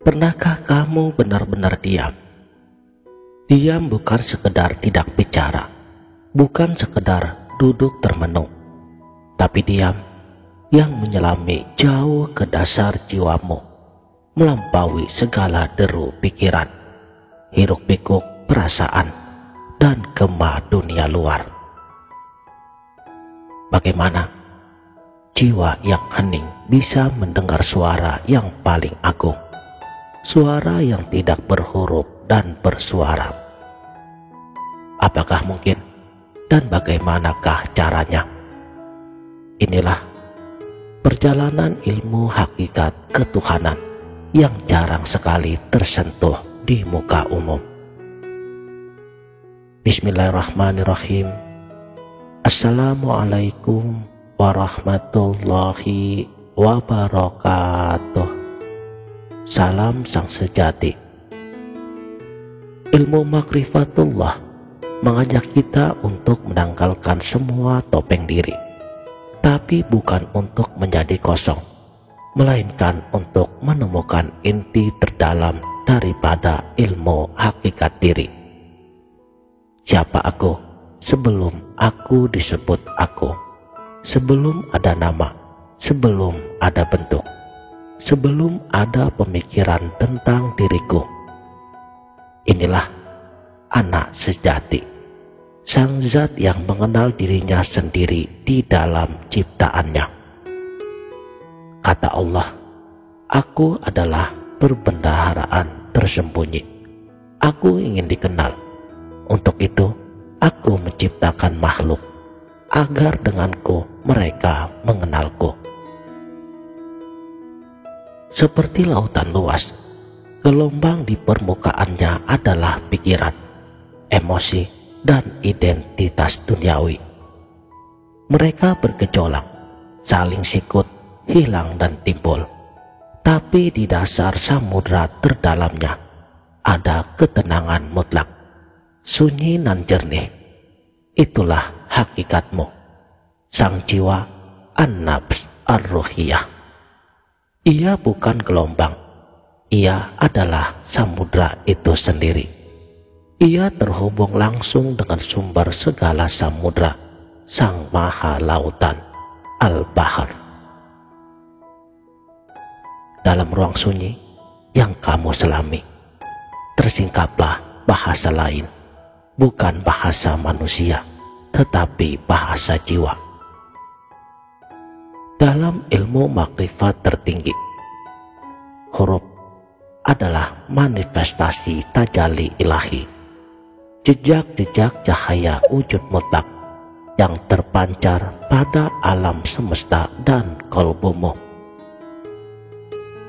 Pernahkah kamu benar-benar diam? Diam bukan sekedar tidak bicara, bukan sekedar duduk termenung, tapi diam yang menyelami jauh ke dasar jiwamu, melampaui segala deru pikiran, hiruk-pikuk perasaan, dan gema dunia luar. Bagaimana jiwa yang hening bisa mendengar suara yang paling agung, suara yang tidak berhuruf dan bersuara? Apakah mungkin dan bagaimanakah caranya? Inilah perjalanan ilmu hakikat ketuhanan yang jarang sekali tersentuh di muka umum. Bismillahirrahmanirrahim. Assalamualaikum warahmatullahi wabarakatuh. Salam sang sejati. Ilmu makrifatullah mengajak kita untuk menanggalkan semua topeng diri, tapi bukan untuk menjadi kosong, melainkan untuk menemukan inti terdalam daripada ilmu hakikat diri. Siapa aku sebelum aku disebut aku, sebelum ada nama, sebelum ada bentuk, sebelum ada pemikiran tentang diriku? Inilah anak sejati, sang zat yang mengenal dirinya sendiri di dalam ciptaannya. Kata Allah, aku adalah perbendaharaan tersembunyi. Aku ingin dikenal. Untuk itu, aku menciptakan makhluk, agar denganku mereka mengenalku. Seperti lautan luas, gelombang di permukaannya adalah pikiran, emosi, dan identitas duniawi. Mereka bergejolak, saling sikut, hilang dan timbul. Tapi di dasar samudra terdalamnya ada ketenangan mutlak, sunyi nan jernih. Itulah hakikatmu, sang jiwa an-nafs ar-ruhiyah. Ia bukan gelombang, ia adalah samudra itu sendiri. Ia terhubung langsung dengan sumber segala samudra, sang maha lautan, al-bahar. Dalam ruang sunyi yang kamu selami, tersingkaplah bahasa lain, bukan bahasa manusia, tetapi bahasa jiwa. Dalam ilmu makrifat tertinggi, huruf adalah manifestasi tajalli ilahi, jejak-jejak cahaya wujud mutlak yang terpancar pada alam semesta dan qalbumu.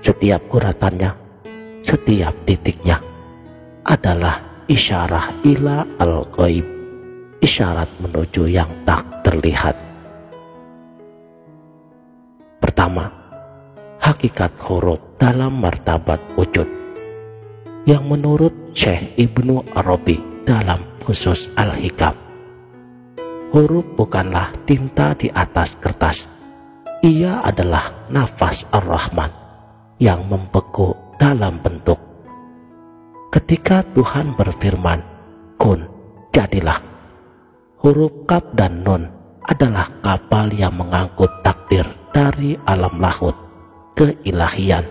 Setiap guratannya, setiap titiknya adalah isyarah ila al-ghaib, isyarat menuju yang tak terlihat. Pertama, hakikat huruf dalam martabat wujud, yang menurut Syekh Ibnu Arabi dalam khusus Al-Hikam, huruf bukanlah tinta di atas kertas. Ia adalah nafas Ar-Rahman yang membeku dalam bentuk. Ketika Tuhan berfirman, kun, jadilah, huruf kaf dan nun adalah kapal yang mengangkut takdir dari alam lahut keilahian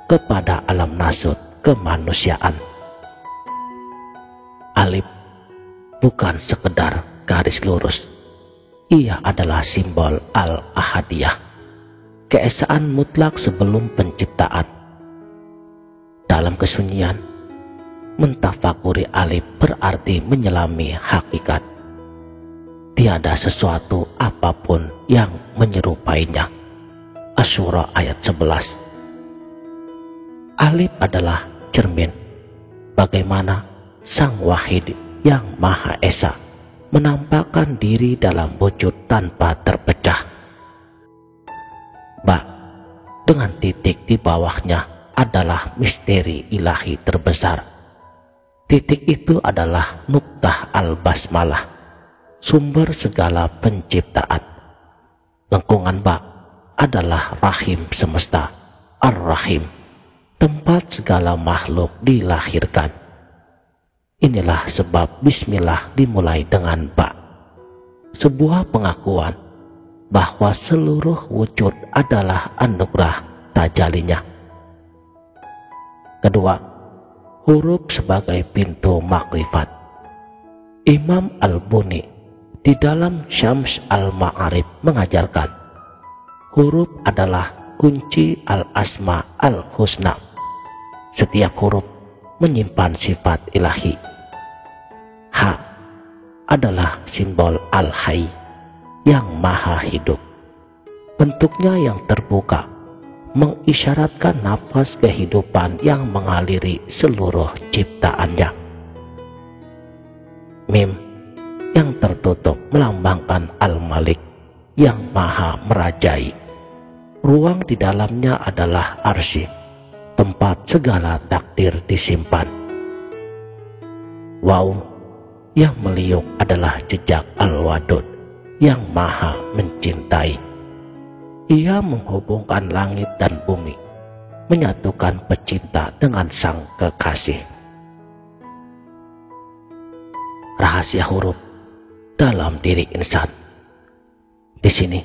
kepada alam nasut kemanusiaan. Alif bukan sekedar garis lurus, ia adalah simbol al-ahadiyah, keesaan mutlak sebelum penciptaan. Dalam kesunyian, mentafakuri alif berarti menyelami hakikat. Tiada sesuatu apapun yang menyerupainya. Asy-Syura ayat 11. Alif adalah cermin bagaimana Sang Wahid yang Maha Esa menampakkan diri dalam wujud tanpa terpecah. Ba dengan titik di bawahnya adalah misteri ilahi terbesar. Titik itu adalah nuktah al-basmalah, sumber segala penciptaan. Lengkungan ba adalah rahim semesta, ar-rahim, tempat segala makhluk dilahirkan. Inilah sebab bismillah dimulai dengan ba, sebuah pengakuan bahwa seluruh wujud adalah anugerah tajalinya. Kedua, huruf sebagai pintu makrifat. Imam Al-Buni di dalam Syams Al-Ma'arif mengajarkan, huruf adalah kunci Al-Asma Al-Husna. Setiap huruf menyimpan sifat ilahi. H adalah simbol Al-Hayy yang maha hidup. Bentuknya yang terbuka mengisyaratkan nafas kehidupan yang mengaliri seluruh ciptaannya. Mim yang tertutup melambangkan Al-Malik yang maha merajai. Ruang di dalamnya adalah arsy, tempat segala takdir disimpan. Waw yang meliuk adalah jejak Al-Wadud yang maha mencintai. Ia menghubungkan langit dan bumi, menyatukan pecinta dengan sang kekasih. Rahasia huruf dalam diri insan. Di sini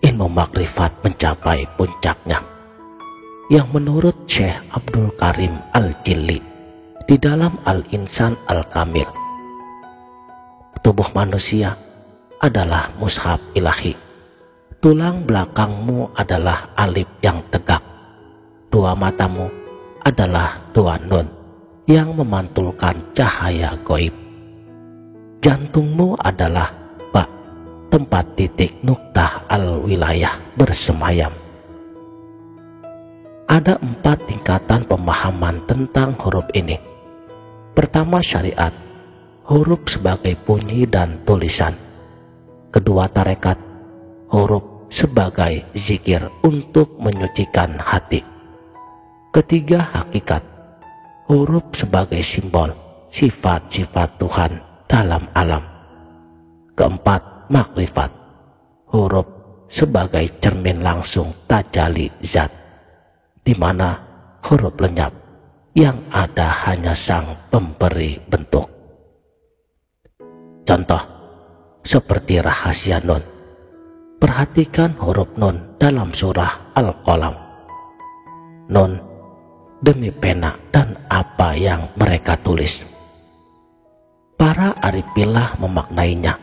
ilmu makrifat mencapai puncaknya, yang menurut Syekh Abdul Karim Al-Jilli di dalam Al-Insan Al-Kamil, tubuh manusia adalah mushaf ilahi. Tulang belakangmu adalah alif yang tegak. Dua matamu adalah dua nun yang memantulkan cahaya goib. Jantungmu adalah ba, tempat titik nuktah al-wilayah bersemayam. Ada 4 tingkatan pemahaman tentang huruf ini. Pertama, syariat, huruf sebagai bunyi dan tulisan. Kedua, tarekat, huruf sebagai zikir untuk menyucikan hati. Ketiga, hakikat, huruf sebagai simbol sifat-sifat Tuhan dalam alam. Keempat, makrifat, huruf sebagai cermin langsung tajali zat, di mana huruf lenyap yang ada hanya sang pemberi bentuk. Contoh seperti rahasia nun. Perhatikan huruf nun dalam surah Al-Qalam. Nun demi pena dan apa yang mereka tulis. Para arifillah memaknainya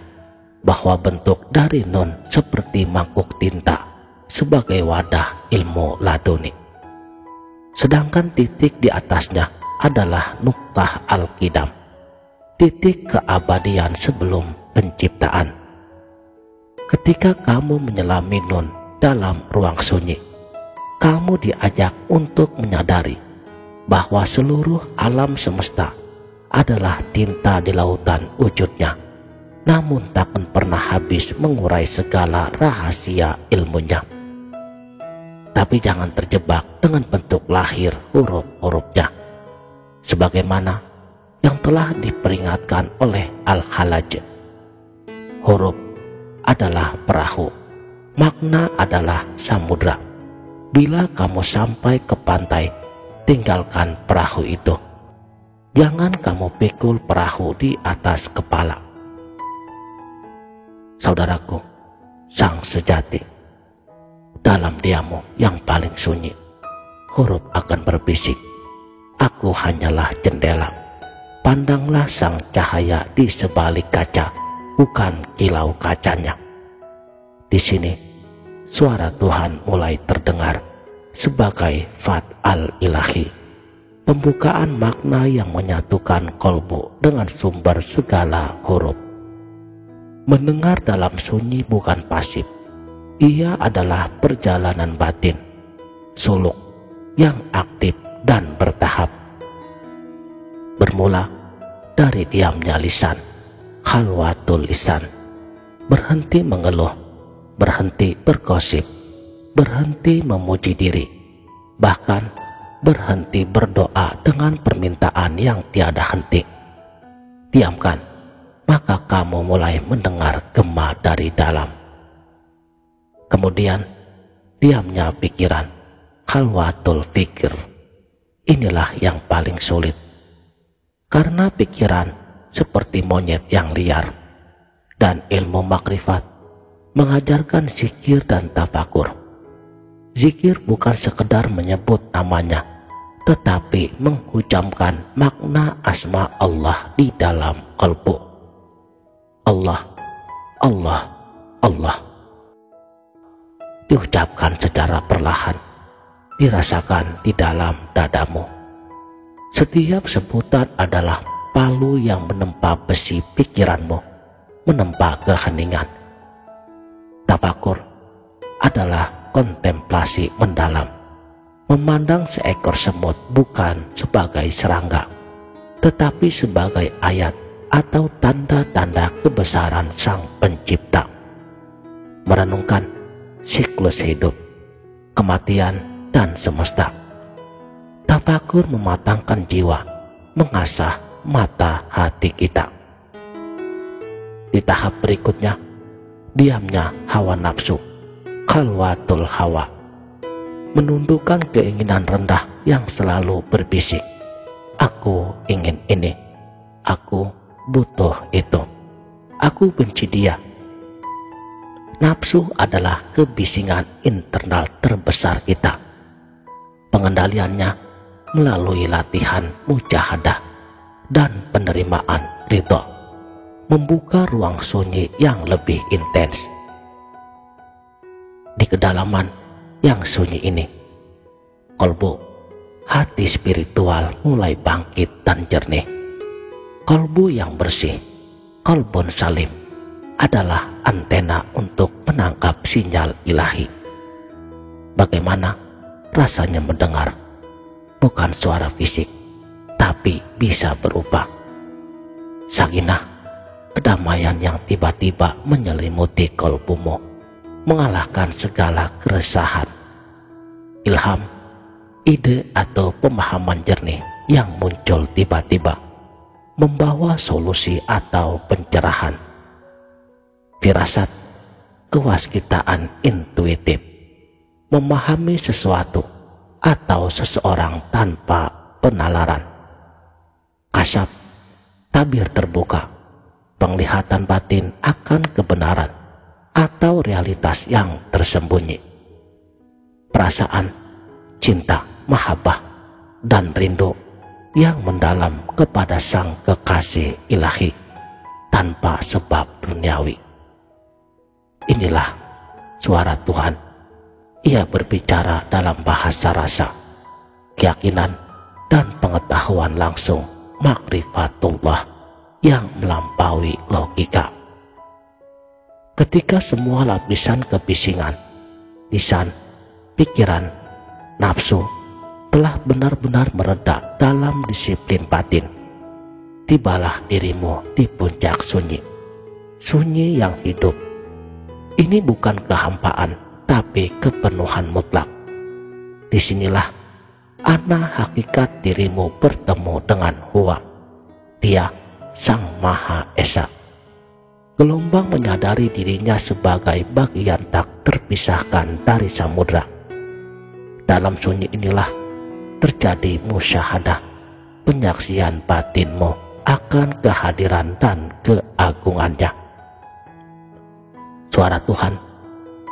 bahwa bentuk dari nun seperti mangkuk tinta sebagai wadah ilmu laduni. Sedangkan titik di atasnya adalah nuktah al-qidam, titik keabadian sebelum penciptaan. Ketika kamu menyelami nun dalam ruang sunyi, kamu diajak untuk menyadari bahwa seluruh alam semesta adalah tinta di lautan wujudnya, namun takkan pernah habis mengurai segala rahasia ilmunya. Tapi jangan terjebak dengan bentuk lahir huruf-hurufnya, sebagaimana yang telah diperingatkan oleh Al-Khalaj. Huruf adalah perahu, makna adalah samudra. Bila kamu sampai ke pantai, tinggalkan perahu itu. Jangan kamu pikul perahu di atas kepala. Saudaraku, sang sejati, dalam diamu yang paling sunyi, huruf akan berbisik, aku hanyalah jendela. Pandanglah sang cahaya di sebalik kaca, bukan kilau kacanya. Di sini suara Tuhan mulai terdengar sebagai Fat al-Ilahi, pembukaan makna yang menyatukan kolbu dengan sumber segala huruf. Mendengar dalam sunyi bukan pasif, ia adalah perjalanan batin, suluk yang aktif dan bertahap. Bermula dari diamnya lisan, khalwatul lisan, berhenti mengeluh, berhenti bergosip, berhenti memuji diri, bahkan berhenti berdoa dengan permintaan yang tiada henti. Diamkan, maka kamu mulai mendengar gema dari dalam. Kemudian diamnya pikiran, khalwatul fikir, inilah yang paling sulit. Karena pikiran seperti monyet yang liar, dan ilmu makrifat mengajarkan zikir dan tafakur. Zikir bukan sekedar menyebut namanya, tetapi mengucapkan makna asma Allah di dalam kalbu. Allah, Allah, Allah. Diucapkan secara perlahan, dirasakan di dalam dadamu. Setiap sebutan adalah palu yang menempa besi pikiranmu, menempa keheningan. Tafakur adalah kontemplasi mendalam, memandang seekor semut bukan sebagai serangga, tetapi sebagai ayat atau tanda-tanda kebesaran Sang Pencipta. Merenungkan siklus hidup, kematian, dan semesta. Tafakur mematangkan jiwa, mengasah mata hati kita. Di tahap berikutnya, diamnya hawa nafsu, khalwatul hawa, menundukkan keinginan rendah yang selalu berbisik, aku ingin ini, aku butuh itu, aku benci dia. Nafsu adalah kebisingan internal terbesar kita. Pengendaliannya melalui latihan mujahadah dan penerimaan ridho, membuka ruang sunyi yang lebih intens. Di kedalaman yang sunyi ini, kolbu, hati spiritual mulai bangkit dan jernih. Kolbu yang bersih, kolbun salim, adalah antena untuk menangkap sinyal ilahi. Bagaimana rasanya mendengar bukan suara fisik, tapi bisa berubah. Sakinah, kedamaian yang tiba-tiba menyelimuti kolbumu, mengalahkan segala keresahan. Ilham, ide atau pemahaman jernih yang muncul tiba-tiba, membawa solusi atau pencerahan. Firasat, kewaskitaan intuitif, memahami sesuatu atau seseorang tanpa penalaran. Kasyaf, tabir terbuka, penglihatan batin akan kebenaran atau realitas yang tersembunyi. Perasaan, cinta, mahabbah, dan rindu yang mendalam kepada Sang Kekasih Ilahi tanpa sebab duniawi. Inilah suara Tuhan. Ia berbicara dalam bahasa rasa, keyakinan, dan pengetahuan langsung makrifatullah yang melampaui logika. Ketika semua lapisan kebisingan, lisan, pikiran, nafsu telah benar-benar mereda dalam disiplin batin, tibalah dirimu di puncak sunyi, sunyi yang hidup. Ini bukan kehampaan, tapi kepenuhan mutlak. Disinilah ana hakikat dirimu bertemu dengan Huwa, Dia Sang Maha Esa. Gelombang menyadari dirinya sebagai bagian tak terpisahkan dari samudra. Dalam sunyi inilah terjadi musyahadah, penyaksian batinmu akan kehadiran dan keagungannya. Suara Tuhan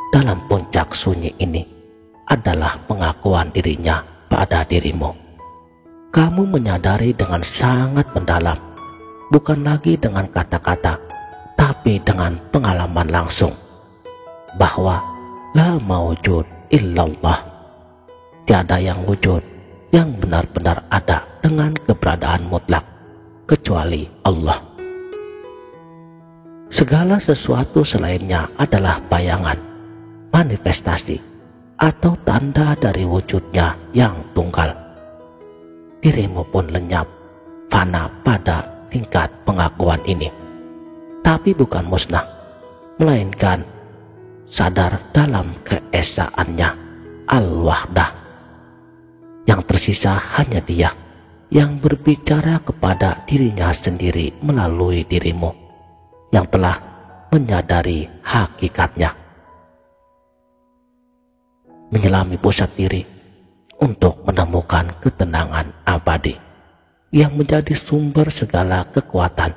dalam puncak sunyi ini adalah pengakuan dirinya pada dirimu. Kamu menyadari dengan sangat mendalam, bukan lagi dengan kata-kata, tapi dengan pengalaman langsung, bahwa la maujud illallah, tiada yang wujud yang benar-benar ada dengan keberadaan mutlak kecuali Allah. Segala sesuatu selainnya adalah bayangan, manifestasi, atau tanda dari wujudnya yang tunggal. Dirimu pun lenyap, fana pada tingkat pengakuan ini, tapi bukan musnah, melainkan sadar dalam keesaannya al-wahdah. Yang tersisa hanya Dia yang berbicara kepada dirinya sendiri melalui dirimu yang telah menyadari hakikatnya. Menyelami pusat diri, untuk menemukan ketenangan abadi yang menjadi sumber segala kekuatan.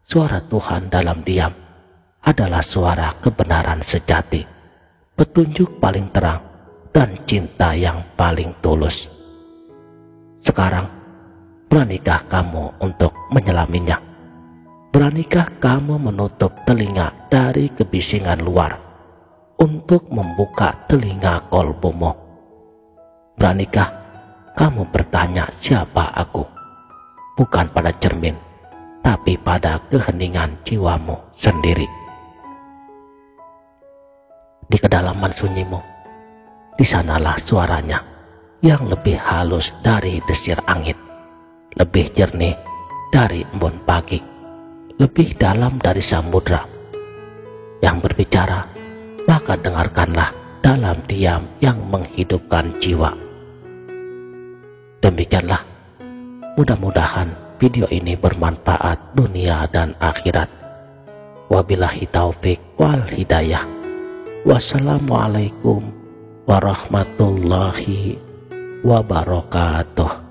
Suara Tuhan dalam diam adalah suara kebenaran sejati, petunjuk paling terang, dan cinta yang paling tulus. Sekarang, beranikah kamu untuk menyelaminya? Beranikah kamu menutup telinga dari kebisingan luar untuk membuka telinga kolbumu? Beranikah kamu bertanya siapa aku? Bukan pada cermin, tapi pada keheningan jiwamu sendiri. Di kedalaman sunyimu, di sanalah suaranya yang lebih halus dari desir angin, lebih jernih dari embun pagi, lebih dalam dari samudra. Yang berbicara, maka dengarkanlah dalam diam yang menghidupkan jiwa. Demikianlah, mudah-mudahan video ini bermanfaat dunia dan akhirat. Wabillahi taufik wal hidayah. Wassalamualaikum warahmatullahi wabarakatuh.